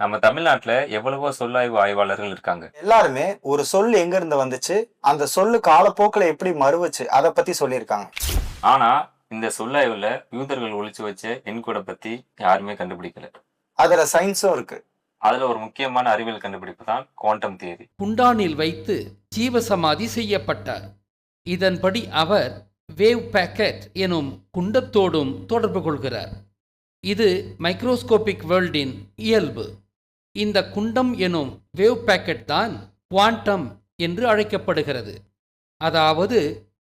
நம்ம தமிழ்நாட்டுல எவ்வளவோ சொல்லாய்வு ஆய்வாளர்கள் இருக்காங்க. எல்லாருமே ஒரு சொல் எங்க இருந்து வந்துச்சு, அந்த சொல்லு காலப்போக்குல எப்படி மறுவுச்சு, அதை பத்தி சொல்லியிருக்காங்க. ஆனா இந்த சொல்லாய்வுல யூதர்கள் ஒளிச்சு வச்ச எண்கூட பத்தி யாருமே கண்டுபிடிக்கல. அதுல சயின்ஸும் இருக்கு. அதுல ஒரு முக்கியமான அறிவியல் கண்டுபிடிப்பு தான் குவாண்டம் தியரி. குண்டானில் வைத்து ஜீவசமாதி செய்யப்பட்டார். இதன்படி அவர் வேவ் பேக்கெட் எனும் குண்டத்தோடும் தொடர்பு கொள்கிறார். இது மைக்ரோஸ்கோபிக் வேர்ல்டின் இயல்பு. இந்த குண்டம் எனும் வேவ் பேக்கெட் தான் குவாண்டம் என்று அழைக்கப்படுகிறது. அதாவது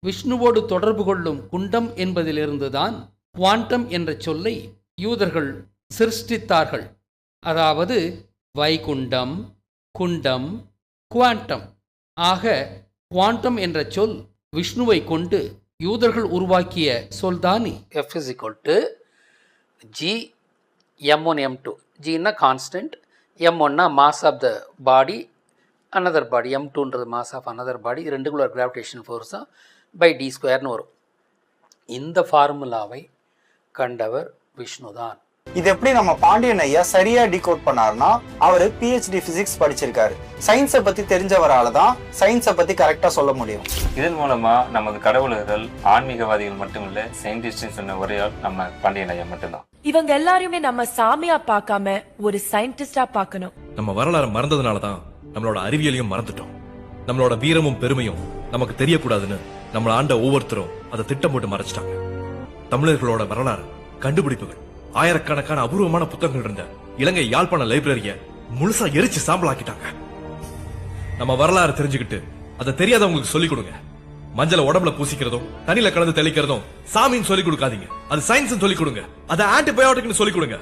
விஷ்ணுவோடு தொடர்பு கொள்ளும் குண்டம் என்பதிலிருந்துதான் குவாண்டம் என்ற சொல்லை யூதர்கள் சிருஷ்டித்தார்கள். அதாவது வைகுண்டம், குண்டம், குவாண்டம். ஆக குவாண்டம் என்ற சொல் விஷ்ணுவை கொண்டு யூதர்கள் உருவாக்கிய சொல்தானி. F is equal to G M1 M2. G na constant, M1 na mass of the body, another body, M2 ன்றது mass of another body. இது ரெண்டுக்குள்ள gravitational force by d ஸ்கொயர்னு வரும். இந்த ஃபார்முலாவை கண்டவர் விஷ்ணு தான். இது எப்படி நம்ம பாண்டியன் ஐயா சரியா டிகோட் பண்ணாருன்னா, அவரு PhD பிசிக்ஸ் படிச்சிருக்காரு. சயின்ஸை பத்தி தெரிஞ்சவரால தான் சயின்ஸை பத்தி கரெக்டா சொல்ல முடியும். இதன் மூலமா நமது கடவுளர்கள் ஆன்மீகவாதிகள் மட்டுமில்ல, சயின்டிஸ்ட் சொன்ன ஒரே ஆள் நம்ம பாண்டியன் ஐயா மட்டும்தான். இவங்க எல்லாரையுமே நம்ம சாமியா பார்க்காம ஒரு சயின்டிஸ்டா பார்க்கணும். நம்ம வரலாறு மறந்ததுனால தான் நம்மளோட அறிவியலையும் மறந்துட்டோம். நம்மளோட வீரமும் பெருமையும் நமக்கு தெரியக்கூடாதுன்னு நம்மள ஆண்ட ஒவ்வொருத்தரும் அதை திட்டம் போட்டு மறைச்சிட்டாங்க. தமிழர்களோட வரலாறு, கண்டுபிடிப்புகள், ஆயிரக்கணக்கான அபூர்வமான புத்தகங்கள் இருந்த இலங்கை யாழ்ப்பாண லைப்ரரிய முழுசா எரிச்சு சாம்பலாக்கிட்டாங்க. நம்ம வரலாறு தெரிஞ்சுக்கிட்டு அதை தெரியாதவங்களுக்கு சொல்லிக் கொடுங்க. மஞ்சள உடம்புல பூசிக்கிறதும் தண்ணியில கலந்து தெளிக்கிறதும் சாமின்னு சொல்லிக் கொடுக்காதீங்க. அது சயின்ஸ் சொல்லிக் கொடுங்க. அது ஆன்டிபயோட்டிக்னு சொல்லிக் கொடுங்க.